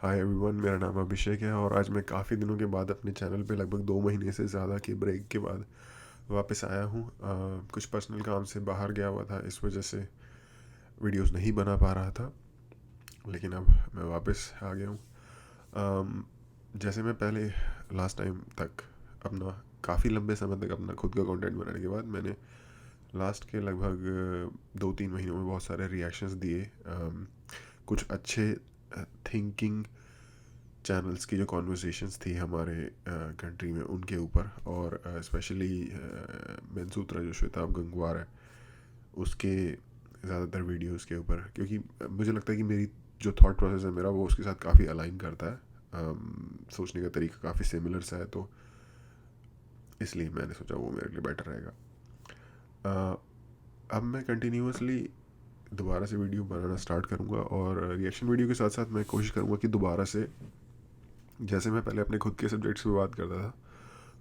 Hi everyone, मेरा नाम अभिषेक है और आज मैं काफ़ी दिनों के बाद अपने चैनल पे लगभग 2 महीने से ज़्यादा के ब्रेक के बाद वापस आया हूँ। कुछ पर्सनल काम से बाहर गया हुआ था, इस वजह से वीडियोस नहीं बना पा रहा था। लेकिन अब मैं वापस आ गया हूँ। अम, जैसे मैं पहले लास्ट टाइम तक अपना काफ़ी लंबे समय तक अपना खुद का कंटेंट बनाने के बाद मैंने लास्ट के लगभग 2-3 महीनों में बहुत सारे रिएक्शंस दिए। कुछ अच्छे थिंकिंग चैनल्स की जो कॉन्वर्सेशंस थी हमारे कंट्री में उनके ऊपर, और स्पेशली मनसूत्रा जो श्वेताब गंगवार है उसके ज़्यादातर वीडियोस के ऊपर, क्योंकि मुझे लगता है कि मेरी जो थॉट प्रोसेस है मेरा वो उसके साथ काफ़ी अलाइन करता है। सोचने का तरीका काफ़ी सिमिलर सा है, तो इसलिए मैंने सोचा वो मेरे लिए बेटर रहेगा। अ, अब मैं कंटिन्यूसली दोबारा से वीडियो बनाना स्टार्ट करूँगा और रिएक्शन वीडियो के साथ साथ मैं कोशिश करूँगा कि दोबारा से जैसे मैं पहले अपने खुद के सब्जेक्ट्स पे बात करता था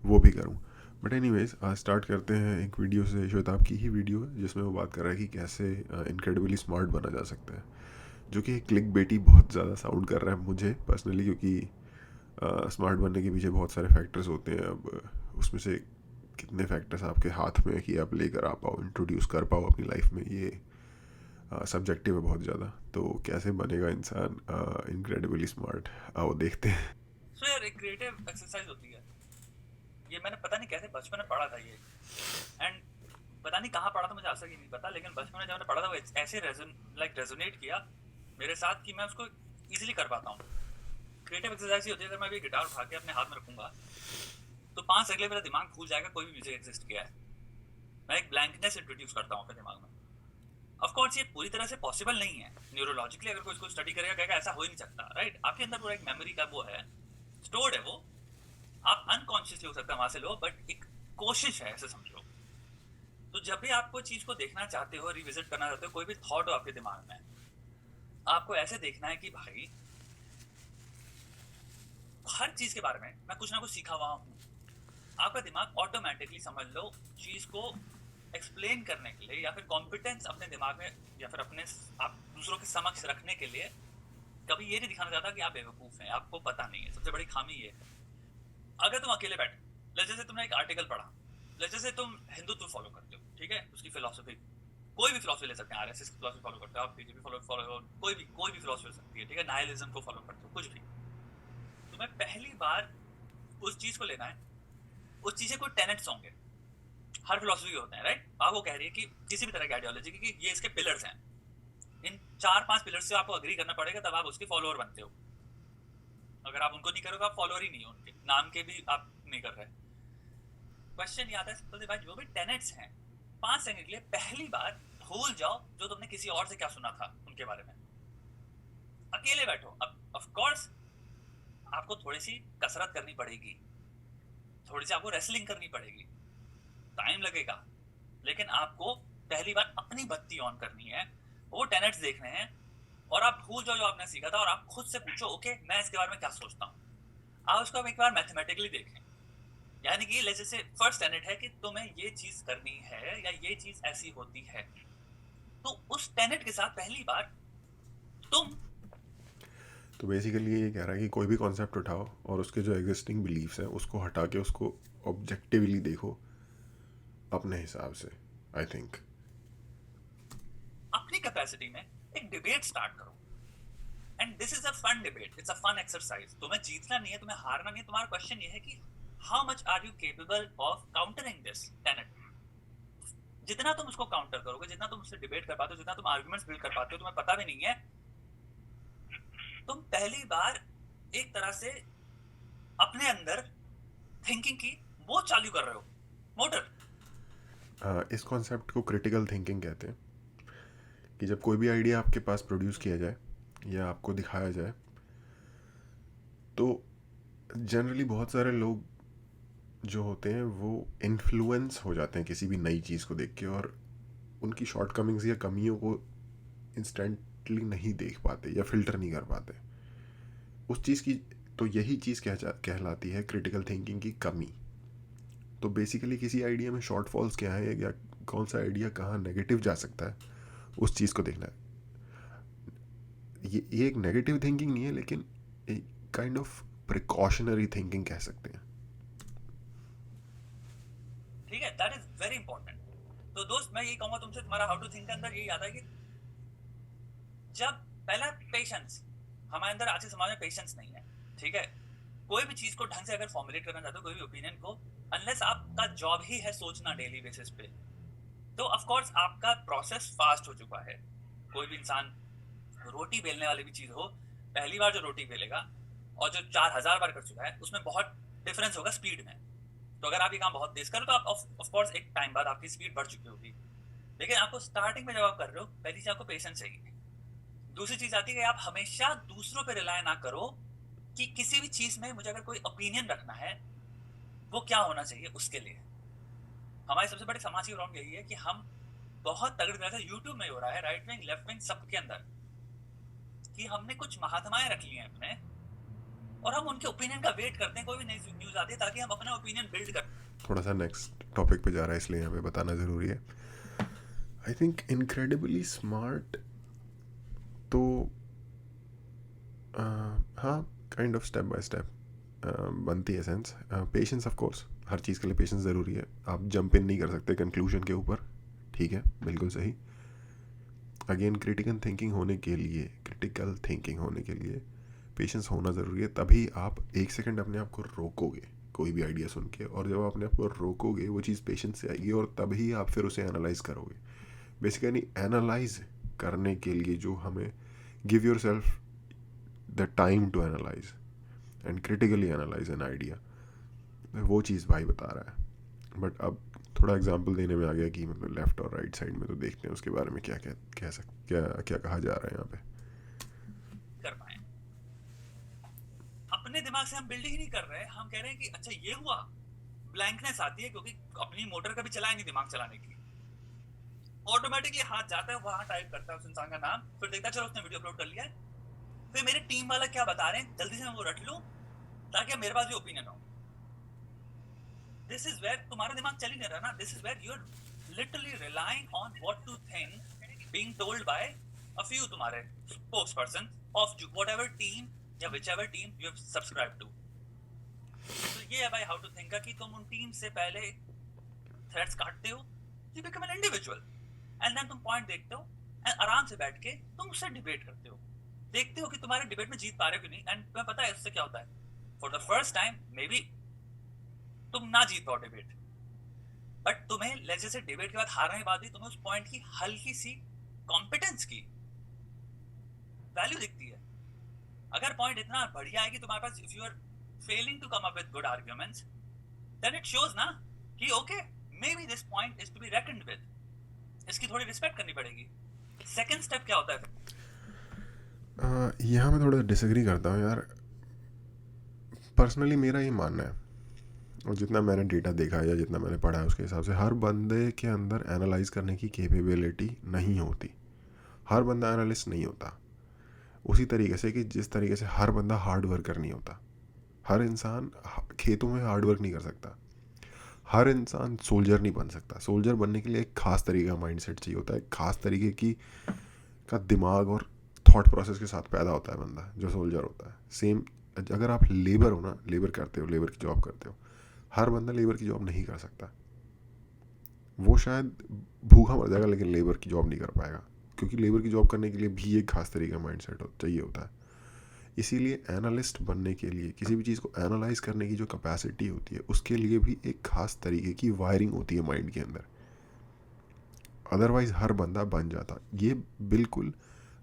वो भी करूँ। बट एनीवेज, आज स्टार्ट करते हैं एक वीडियो से। श्वेताब की ही वीडियो है जिसमें वो बात कर रहा है कि कैसे इनक्रेडिबली स्मार्ट बना जा सकता है, जो कि क्लिक बेटी बहुत ज़्यादा साउंड कर रहा है मुझे पर्सनली, क्योंकि स्मार्ट बनने के पीछे बहुत सारे फैक्टर्स होते हैं। अब उसमें से कितने फैक्टर्स आपके हाथ में है कि आप लेकर आ पाओ, इंट्रोड्यूस कर पाओ अपनी लाइफ में, ये सब्जेक्टिव है बहुत ज़्यादा। तो कैसे बनेगा इंसान इनक्रेडिबली स्मार्ट, आओ देखते हैं। सो यार एक क्रिएटिव एक्सरसाइज होती है। ये मैंने पता नहीं कैसे बचपन में पढ़ा था ये, एंड पता नहीं कहाँ पढ़ा था, मुझे आज तक ही नहीं पता, लेकिन बचपन में जब मैंने पढ़ा था वो ऐसे रेजोनेट किया मेरे साथ कि मैं उसको इजीली कर पाता हूँ। क्रिएटिव एक्सरसाइज ही होती है, अगर मैं भी गिटार उठा के अपने हाथ में रखूंगा तो 5 सेकंड मेरा दिमाग भूल जाएगा कोई भी म्यूजिक एग्जिस्ट किया है। मैं एक ब्लैंकनेस इंट्रोड्यूस करता हूँ अपने दिमाग में। ऑफ कोर्स ये पूरी तरह से पॉसिबल नहीं है न्यूरोलॉजिकली, अगर कोई इसको स्टडी करेगा कहेगा ऐसा हो ही नहीं सकता, राइट? आपके अंदर पूरा एक मेमोरी का वो है, स्टोर्ड है वो। आप अनकॉन्शियसली हो सकता है वहां से लो, बट एक कोशिश है, ऐसे समझो। तो जब भी आप कोई चीज को देखना चाहते हो, रिविजिट करना चाहते हो, कोई भी थॉट हो आपके दिमाग में, आपको ऐसे देखना है कि भाई हर चीज के बारे में मैं कुछ ना कुछ सीखा हुआ हूँ। आपका दिमाग ऑटोमेटिकली, समझ लो, चीज को एक्सप्लेन करने के लिए या फिर कॉम्पिटेंस अपने दिमाग में या फिर अपने आप दूसरों के समक्ष रखने के लिए कभी ये नहीं दिखाना चाहता कि आप बेवकूफ हैं, आपको पता नहीं है। सबसे बड़ी खामी ये है। अगर तुम अकेले बैठे, जैसे तुमने एक आर्टिकल पढ़ा, जैसे तुम हिंदुत्व फॉलो करते हो, ठीक है, उसकी फिलोसफी, कोई भी फिलोसफी ले सकते हैं, आरएसएस की फिलोसफी फॉलो करते हो आप, बीजेपी फॉलो, कोई भी फिलोसफी हो सकती है, ठीक है, नाइलिज्म को फॉलो करते हो, कुछ भी। तुम्हें पहली बार उस चीज को लेना है, उस चीज के कोई टेनेट्स होंगे, हर फिलोसफी के होते हैं, राइट? आप वो कह रही है कि किसी भी तरह की आइडियोलॉजी की कि ये इसके पिलर्स हैं, इन 4-5 पिलर्स से आपको अग्री करना पड़ेगा, तब आप उसके फॉलोअर बनते हो। अगर आप उनको नहीं करोगे आप फॉलोअर ही नहीं हो, उनके नाम के भी आप नहीं कर रहे। क्वेश्चन ये आता है सिंपल से, भाई जो भी टेनेट्स हैं, 5 सेकंड के लिए पहली बार भूल जाओ जो तुमने किसी और से क्या सुना था उनके बारे में। अकेले बैठो। अब ऑफ कोर्स आपको थोड़ी सी कसरत करनी पड़ेगी, थोड़ी सी आपको रेसलिंग करनी पड़ेगी, टाइम लगेगा, लेकिन आपको पहली बार अपनी बत्ती ऑन करनी है, वो टेनेट्स देखने हैं, और आप भूल जाओ जो आपने सीखा था, और आप खुद से पूछो, ओके मैं इसके बारे में क्या सोचता हूँ। आप उसको एक बार मैथमेटिकली देखें। यानी कि जैसे फर्स्ट टेनेट है कि तुम्हें ये चीज करनी है या ये चीज ऐसी होती है, तो उस टेनेट के साथ पहली बार तुम। तो बेसिकली ये कह रहा है कि कोई भी कॉन्सेप्ट उठाओ और उसके जो एग्जिस्टिंग बिलीफ्स हैं उसको हटा के उसको ऑब्जेक्टिवली देखो अपने हिसाब से, आई थिंक। अपनी कैपेसिटी में एक डिबेट स्टार्ट करो, and this is a fun debate, it's a fun exercise. तुम्हें जीतना नहीं है, तुम्हें हारना नहीं है। तुम्हारा क्वेश्चन ये है कि how much are you capable of countering this tenet. जितना तुम उसको काउंटर करोगे, जितना तुम उससे डिबेट कर पाते हो, जितना तुम आर्गुमेंट्स बिल्ड कर पाते हो, तुम्हें पता भी नहीं है, तुम पहली बार एक तरह से अपने अंदर थिंकिंग की वो चालू कर रहे हो, मोटर। इस कॉन्सेप्ट को क्रिटिकल थिंकिंग कहते हैं, कि जब कोई भी आइडिया आपके पास प्रोड्यूस किया जाए या आपको दिखाया जाए, तो जनरली बहुत सारे लोग जो होते हैं वो इन्फ्लुएंस हो जाते हैं किसी भी नई चीज़ को देख के, और उनकी शॉर्ट कमिंग्स या कमियों को इंस्टेंटली नहीं देख पाते या फिल्टर नहीं कर पाते उस चीज़ की। तो यही चीज़ कहलाती है क्रिटिकल थिंकिंग की कमी। तो बेसिकली किसी आइडिया में शॉर्ट फॉल्स क्या है या कौन सा आइडिया कहाँ नेगेटिव जा सकता है, उस चीज़ को देखना है। ये एक नेगेटिव थिंकिंग नहीं है, लेकिन एक काइंड ऑफ प्रिकॉशनरी थिंकिंग कह सकते हैं। ठीक है, दैट इज वेरी इंपॉर्टेंट। तो दोस्त मैं यही कहूंगा तुमसे, तुम्हारा हाउ टू थिंक के अंदर यही आता है कि जब पहला पेशेंस, हमारे अंदर आज के समाज में पेशेंस नहीं है। ठीक है, कोई भी चीज को ढंग से अगर फॉर्मुलेट करना चाहते हो, कोई भी ओपिनियन को, अनलेस आपका जॉब ही है सोचना डेली बेसिस पे, तो ऑफ कोर्स आपका प्रोसेस फास्ट हो चुका है। कोई भी इंसान, रोटी बेलने वाली भी चीज हो, पहली बार जो रोटी बेलेगा और जो 4000 बार कर चुका है, उसमें बहुत डिफरेंस होगा स्पीड में। तो अगर आप ये काम बहुत तेज करो तो आप ऑफ कोर्स एक टाइम बाद आपकी स्पीड बढ़ चुकी होगी। लेकिन आपको स्टार्टिंग में जब आप कर रहे हो, पहली चीज आपको पेशेंस चाहिए। दूसरी चीज आती है कि आप हमेशा दूसरों पे रिलाय ना करो कि किसी भी चीज में मुझे अगर कोई ओपिनियन रखना है, वो क्या होना चाहिए उसके लिए। हमारे सबसे बड़े समाज की प्रॉब्लम यही है कि हम बहुत तगड़ी तरह से, यूट्यूब में हो रहा है, राइट विंग लेफ्ट विंग सबके अंदर, कि हमने कुछ महात्माएं रख ली हैं अपने, और हम उनके ओपिनियन का वेट करते हैं कोई भी नई न्यूज आती है ताकि हम अपना ओपिनियन बिल्ड कर। थोड़ा सा नेक्स्ट टॉपिक पे जा रहा है इसलिए यहाँ पे बताना ज़रूरी है। आई थिंक इनक्रेडिबली स्मार्ट तो हाँ, kind of step by step बनती है सेंस। पेशेंस ऑफ कोर्स, हर चीज़ के लिए पेशेंस ज़रूरी है। आप जंप इन नहीं कर सकते कंक्लूजन के ऊपर, ठीक है, बिल्कुल सही। अगेन क्रिटिकल थिंकिंग होने के लिए पेशेंस होना ज़रूरी है। तभी आप एक सेकंड अपने आप को रोकोगे कोई भी आइडिया सुन के, और जब आप अपने आप को रोकोगे वो चीज़ पेशेंस से आएगी, और तभी आप फिर उसे एनालाइज करोगे। बेसिकली एनालाइज करने के लिए जो हमें, give yourself the time to analyse and critically analyse an idea, वो चीज़ भाई बता रहा है। बट अब थोड़ा एग्जांपल देने में आ गया कि मतलब लेफ्ट और राइट साइड में, तो देखते हैं उसके बारे में क्या कहा जा रहा है यहाँ पे। कर पाए अपने दिमाग से हम बिल्डिंग ही नहीं कर रहे हैं। हम कह रहे हैं कि अच्छा ये हुआ, ब्लैंकनेस आती है क्योंकि अपनी मोटर कभी चलाया नहीं दिमाग चलाने की। ऑटोमेटिकली हाथ जाता है वहां, टाइप करता है उस इंसान का नाम, फिर देखता है चलो उसने वीडियो अपलोड कर लिया है, फिर मेरे टीम वाला क्या बता रहे हैं जल्दी से मैं वो रट लूं ताकि मेरे पास भी ओपिनियन हो। दिस इज वेयर तुम्हारा दिमाग चल ही नहीं रहा ना। This is where you are literally relying on what to think being told by a few तुम्हारे spokesperson of whatever team या whichever team you have subscribe to. तो ये है भाई हाउ टू थिंक का, कि तुम उन टीम से पहले थ्रेड्स काटते हो, you become an individual, and then तुम पॉइंट देखते हो एंड आराम से बैठ के तुम उससे डिबेट करते हो, देखते हो कि तुम्हारे डिबेट में जीत पा रहे हो कि नहीं। एंड तुम्हें पता है उससे क्या होता है, for the first time may be तुम ना जीत पाओ डिबेट, बट तुम्हें लेजे से डिबेट के बाद हारने के बाद भी तुम्हें उस पॉइंट की हल्की सी कॉम्पिटेंस की वैल्यू दिखती है। अगर पॉइंट इतना बढ़िया है कि तुम्हारे पास, if you are failing to come up with good arguments, then it shows ना कि okay maybe this point is to be reckoned with, इसकी थोड़ी रिस्पेक्ट करनी पड़ेगी। सेकंड स्टेप क्या होता है? यहाँ मैं थोड़ा डिसएग्री करता हूँ यार। पर्सनली मेरा ये मानना है, और जितना मैंने डेटा देखा है या जितना मैंने पढ़ा है उसके हिसाब से, हर बंदे के अंदर एनालाइज करने की कैपेबिलिटी नहीं होती। हर बंदा एनालिस्ट नहीं होता। उसी तरीके से कि जिस तरीके से हर बंदा हार्ड वर्कर नहीं होता। हर इंसान खेतों में हार्ड वर्क नहीं कर सकता। हर इंसान सोल्जर नहीं बन सकता। सोल्जर बनने के लिए एक खास तरीके का माइंडसेट चाहिए होता है, एक खास तरीके की का दिमाग और थॉट प्रोसेस के साथ पैदा होता है बंदा जो सोल्जर होता है। सेम अगर आप लेबर हो ना, लेबर करते हो, लेबर की जॉब करते हो, हर बंदा लेबर की जॉब नहीं कर सकता। वो शायद भूखा मर जाएगा लेकिन लेबर की जॉब नहीं कर पाएगा, क्योंकि लेबर की जॉब करने के लिए भी एक खास तरीके का माइंडसेट चाहिए होता है। इसीलिए एनालिस्ट बनने के लिए, किसी भी चीज़ को एनालाइज करने की जो कैपेसिटी होती है, उसके लिए भी एक खास तरीके की वायरिंग होती है माइंड के अंदर। अदरवाइज हर बंदा बन जाता। ये बिल्कुल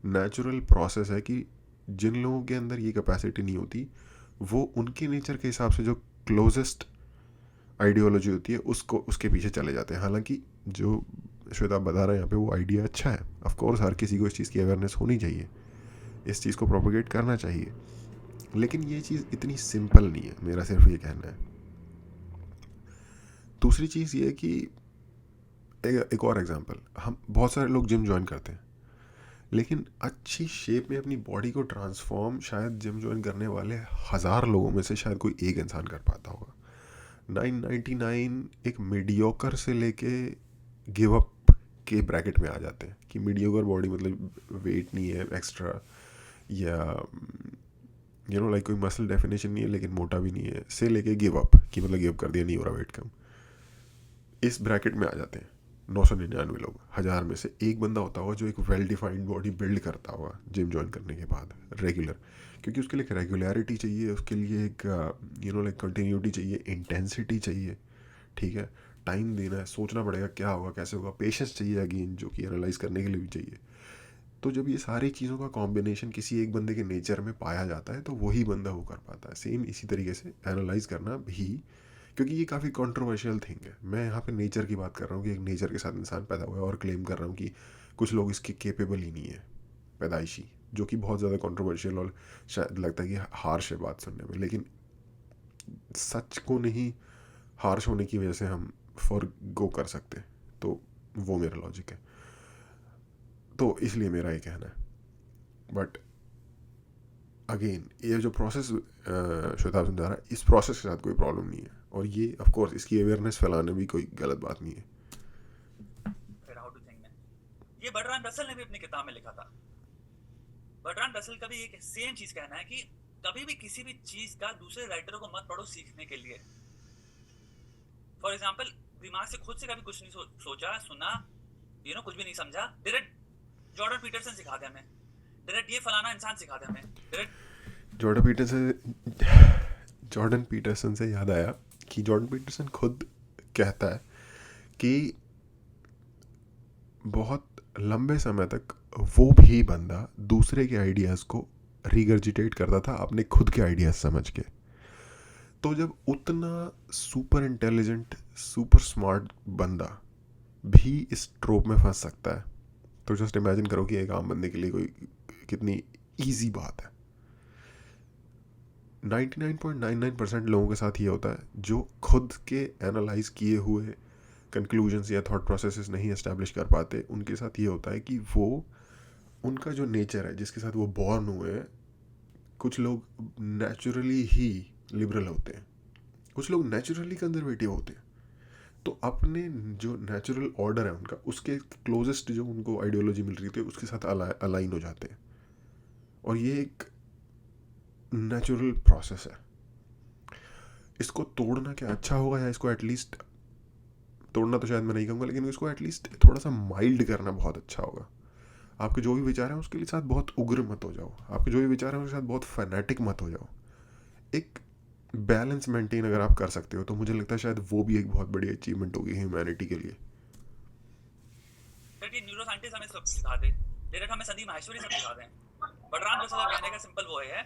नेचुरल प्रोसेस है कि जिन लोगों के अंदर ये कैपेसिटी नहीं होती, वो उनके नेचर के हिसाब से जो क्लोजेस्ट आइडियोलॉजी होती है उसको, उसके पीछे चले जाते हैं। हालांकि जो श्वेता बता रहे हैं यहाँ पे वो आइडिया अच्छा है। ऑफ कोर्स हर किसी को इस चीज़ की अवेयरनेस होनी चाहिए, इस चीज़ को प्रोपोगेट करना चाहिए, लेकिन ये चीज़ इतनी सिंपल नहीं है, मेरा सिर्फ ये कहना है। दूसरी चीज़ ये कि एक और एग्जांपल, हम बहुत सारे लोग जिम ज्वाइन करते हैं, लेकिन अच्छी शेप में अपनी बॉडी को ट्रांसफॉर्म शायद जिम ज्वाइन करने वाले 1000 लोगों में से शायद कोई एक इंसान कर पाता होगा। 999 एक मीडियोकर से लेके गिव अप के ब्रैकेट में आ जाते हैं कि मीडियोकर बॉडी मतलब वेट नहीं है एक्स्ट्रा, या लाइक कोई मसल डेफिनेशन नहीं है लेकिन मोटा भी नहीं है, से लेके गिव अप कि मतलब गिव कर दिया, नहीं हो रहा वेट कम, इस ब्रैकेट में आ जाते हैं 999 लोग। 1000 में से एक बंदा होता होगा जो एक वेल डिफाइंड बॉडी बिल्ड करता होगा जिम ज्वाइन करने के बाद रेगुलर, क्योंकि उसके लिए एक रेगुलरिटी चाहिए, उसके लिए एक लाइक कंटिन्यूटी चाहिए, इंटेंसिटी चाहिए, ठीक है, टाइम देना है, सोचना पड़ेगा क्या होगा कैसे होगा, पेशेंस चाहिए अगेन जो कि एनालाइज करने के लिए भी चाहिए। तो जब ये सारी चीज़ों का कॉम्बिनेशन किसी एक बंदे के नेचर में पाया जाता है तो वही बंदा वो कर पाता है। सेम इसी तरीके से एनालाइज करना भी, क्योंकि ये काफ़ी कंट्रोवर्शियल थिंग है। मैं यहाँ पे नेचर की बात कर रहा हूँ कि एक नेचर के साथ इंसान पैदा हुआ है, और क्लेम कर रहा हूँ कि कुछ लोग इसके केपेबल ही नहीं है पैदाइशी, जो कि बहुत ज़्यादा कंट्रोवर्शियल और शायद लगता है कि हार्श है बात सुनने में, लेकिन सच को नहीं हार्श होने की वजह से हम फॉर गो कर सकते, तो वो मेरा लॉजिक है। तो इसलिए मेरा ये कहना है। बट अगेन ये जो प्रोसेस श्वेता समझा रहा है, इस प्रोसेस के साथ कोई प्रॉब्लम नहीं है, और ये ऑफ कोर्स इसकी अवेयरनेस फैलाने भी कोई गलत बात नहीं है। फिर हाउ टू थिंक में ये बर्ट्रांड रसल ने भी अपनी किताब में लिखा था। बर्ट्रांड रसल का भी एक सेम चीज कहना है कि कभी भी किसी भी चीज का दूसरे राइटरों को मत पढ़ो सीखने के लिए। फॉर एग्जाम्पल, दिमाग से खुद से कभी कुछ नहीं सोचा सुना, कुछ भी नहीं समझा, डायरेक्ट जॉर्डन पीटरसन सिखा दे हमें, डायरेक्ट ये फलाना इंसान सिखा दे हमें, डायरेक्ट जॉर्डन पीटरसन से याद आया कि जॉर्डन पीटरसन खुद कहता है कि बहुत लंबे समय तक वो भी बंदा दूसरे के आइडियाज़ को रिगर्जिटेट करता था अपने खुद के आइडियाज़ समझ के। तो जब उतना सुपर इंटेलिजेंट सुपर स्मार्ट बंदा भी इस ट्रोप में फंस सकता है, तो जस्ट इमेजिन करो कि एक आम बंदे के लिए कोई कितनी ईजी बात है। 99.99% लोगों के साथ ये होता है जो खुद के एनालाइज किए हुए कंक्लूजन्स या थॉट प्रोसेसेस नहीं एस्टैब्लिश कर पाते, उनके साथ ये होता है कि वो उनका जो नेचर है जिसके साथ वो बॉर्न हुए हैं, कुछ लोग नेचुरली ही लिबरल होते हैं, कुछ लोग नेचुरली कंजर्वेटिव होते हैं, तो अपने जो नेचुरल ऑर्डर है उनका, उसके क्लोजेस्ट जो उनको आइडियोलॉजी मिल रही थी उसके साथ अलाइन हो जाते हैं, और ये एक नेचुरल प्रोसेस है। इसको तोड़ना क्या अच्छा होगा, या इसको एटलीस्ट तोड़ना तो शायद मैं नहीं कहूँगा, लेकिन इसको एटलीस्ट थोड़ा सा माइल्ड करना बहुत अच्छा होगा। आपके जो भी विचार हैं उसके लिए साथ बहुत उग्र मत हो जाओ, आपके जो भी विचार हैं उसके साथ बहुत फैनेटिक मत हो जाओ। एक बैलेंस मेंटेन अगर आप कर सकते हो तो मुझे लगता है शायद वो भी एक बहुत बड़ी अचीवमेंट होगी ह्यूमैनिटी के लिए। न्यूरो साइंटिस्ट हमें सब सिखा दे, डायरेक्ट हमें संदीप माहेश्वरी सब सिखा दें। बलराम रसल का कहने का सिंपल वो है,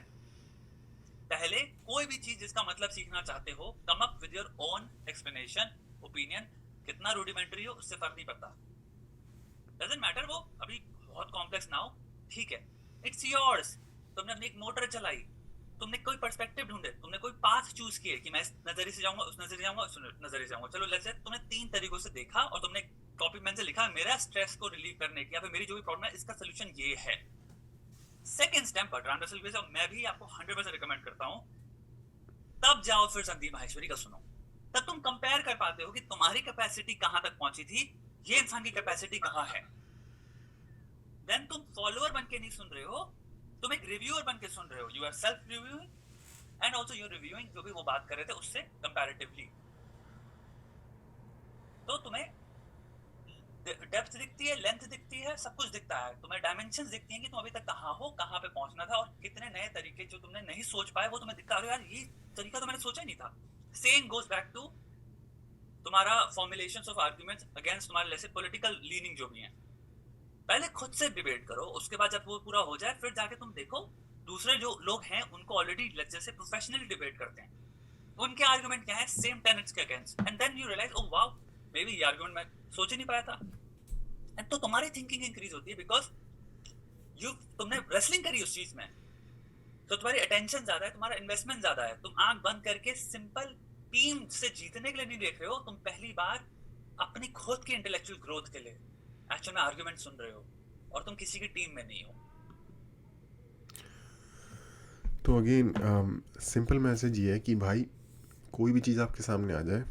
पहले कोई भी चीज जिसका मतलब सीखना चाहते हो, कम up with your own explanation, opinion, कितना रूडिमेंटरी हो उससे फर्क नहीं पड़ता, डजंट मैटर वो अभी बहुत कॉम्प्लेक्स ना हो, ठीक है, इट्स योर्स। तुमने अपनी एक मोटर चलाई, तुमने कोई पर्सपेक्टिव ढूंढे, तुमने कोई पाथ चूज किए कि मैं इस नजरिए से जाऊंगा, उस नजरिए से जाऊंगा, उस नजरिए से जाऊंगा, चलो लेट्स से तुमने 3 तरीकों से देखा और तुमने कॉपी पेन से लिखा मेरा स्ट्रेस को रिलीव करने की या फिर मेरी जो भी प्रॉब्लम है इसका सोल्यूशन ये है। सेकंड स्टेप बर्ट्रांड रसल पे मैं भी आपको 100% रिकमेंड करता हूं, तब जाओ फिर संदीप माहेश्वरी का सुनो, तब तुम कंपेयर कर पाते हो कि तुम्हारी कैपेसिटी कहां तक पहुंची थी, ये इंसान की कैपेसिटी कहां है। देन तुम फॉलोअर बन के नहीं सुन रहे हो, तुम एक रिव्यूअर बन के सुन रहे हो, you are self reviewing and also you're reviewing जो भी वो बात कर रहे थे उससे कंपैरेटिवली। तो तुम्हें डेप्थ दिखती है, लेंथ दिखती है, सब कुछ दिखता है, तुम्हें डायमेंशंस दिखती हैं कि तुम अभी तक कहाँ हो, कहाँ पे पहुंचना था, और कितने नए तरीके जो तुमने नहीं सोच पाए वो तुम्हें दिखता है, यार ये तरीका तो मैंने सोचा ही नहीं था। सेम गोज बैक टू तुम्हारा फॉर्मुलेशंस ऑफ आर्गुमेंट्स अगेंस्ट तुम्हारे जैसे पॉलिटिकल लीनिंग जो भी है, पहले खुद से डिबेट करो, उसके बाद जब वो पूरा हो जाए फिर जाके तुम देखो दूसरे जो लोग हैं उनको ऑलरेडी जैसे प्रोफेशनली डिबेट करते हैं, उनके आर्गुमेंट क्या है सेम टेनेट्स के against, and then you realise oh wow maybe ये आर्गुमेंट मैं सोच ही नहीं पाया था। एंड तो तुम्हारी थिंकिंग इंक्रीज होती है बिकॉज तुमने रेसलिंग करी उस चीज में, तो तुम्हारी अटेंशन ज्यादा है, तुम्हारा इन्वेस्टमेंट ज्यादा है, तुम आंख बंद करके सिंपल टीम से जीतने के लिए नहीं देख रहे हो, तुम पहली बार अपनी खुद की इंटेलेक्चुअल ग्रोथ के लिए एक्चुअल में आर्गुमेंट सुन रहे हो, और तुम किसी की टीम में नहीं हो। तो अगेन सिंपल मैसेज ये है कि भाई कोई भी चीज़ आपके सामने आ जाए,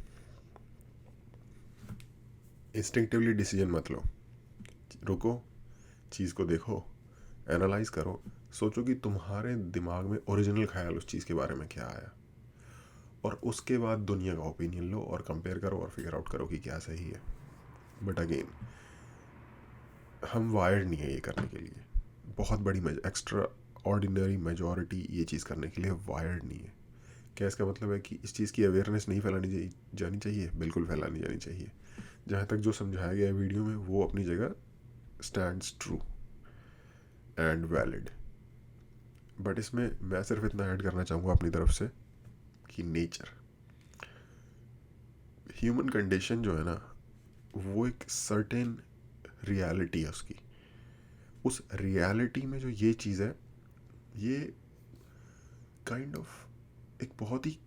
इंस्टिंक्टिवली डिसीजन मत लो, रुको, चीज़ को देखो, एनालाइज करो, सोचो कि तुम्हारे दिमाग में ओरिजिनल ख्याल उस चीज़ के बारे में क्या आया, और उसके बाद दुनिया का ओपिनियन लो और कंपेयर करो और फिगर आउट करो कि क्या सही है। बट अगेन, हम वायर्ड नहीं है ये करने के लिए। बहुत बड़ी एक्स्ट्रा ऑर्डिनरी मेजॉरिटी ये चीज़ करने के लिए वायर्ड नहीं है। क्या इसका मतलब है कि इस चीज़ की अवेयरनेस नहीं फैलानी जानी चाहिए? बिल्कुल फैलानी जानी चाहिए। जहाँ तक जो समझाया गया है वीडियो में वो अपनी जगह stands true and valid. But इसमें मैं सिर्फ इतना ऐड करना चाहूँगा अपनी तरफ से कि नेचर, ह्यूमन कंडीशन जो है ना, वो एक सर्टेन रियलिटी है उसकी। उस रियलिटी में जो ये चीज़ है, ये काइंड ऑफ एक बहुत ही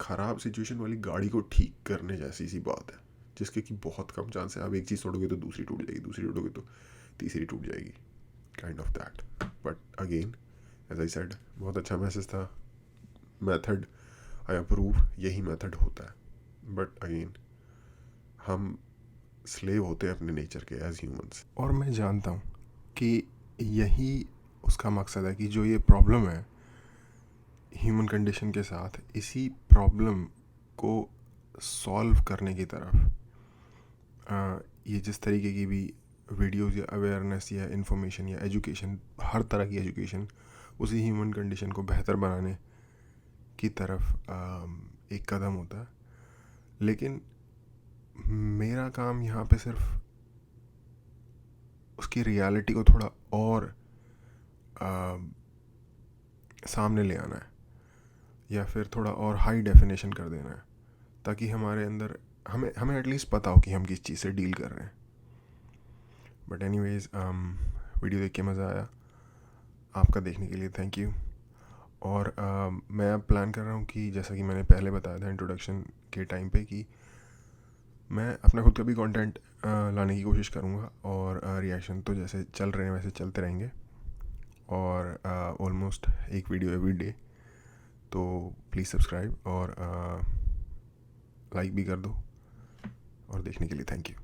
ख़राब सिचुएशन वाली गाड़ी को ठीक करने जैसी सी बात है, जिसके कि बहुत कम चांस है। आप एक चीज़ तोड़ोगे तो दूसरी टूट जाएगी, दूसरी तोड़ोगे तो तीसरी टूट जाएगी, kind of that. But again, as I said, बहुत अच्छा मैसेज था। मेथड आई अप्रूव, यही मेथड होता है। बट अगेन, हम स्लेव होते हैं अपने नेचर के एज ह्यूमंस। और मैं जानता हूँ कि यही उसका मकसद है कि जो ये प्रॉब्लम है ह्यूमन कंडीशन के साथ, इसी प्रॉब्लम को सॉल्व करने की तरफ ये जिस तरीके की भी वीडियोस या अवेयरनेस या इन्फॉर्मेशन या एजुकेशन, हर तरह की एजुकेशन उसी ह्यूमन कंडीशन को बेहतर बनाने की तरफ एक कदम होता है। लेकिन मेरा काम यहाँ पे सिर्फ उसकी रियलिटी को थोड़ा और सामने ले आना है, या फिर थोड़ा और हाई डेफिनेशन कर देना है, ताकि हमारे अंदर हमें एटलीस्ट पता हो कि हम किस चीज़ से डील कर रहे हैं। बट एनीवेज, वीडियो देख के मज़ा आया। आपका देखने के लिए थैंक यू। और मैं अब प्लान कर रहा हूँ कि जैसा कि मैंने पहले बताया था इंट्रोडक्शन के टाइम पे, कि मैं अपना खुद का भी कंटेंट लाने की कोशिश करूँगा, और रिएक्शन तो जैसे चल रहे हैं वैसे चलते रहेंगे, और ऑलमोस्ट एक वीडियो एवरी डे। तो प्लीज़ सब्सक्राइब और लाइक भी कर दो, और देखने के लिए थैंक यू।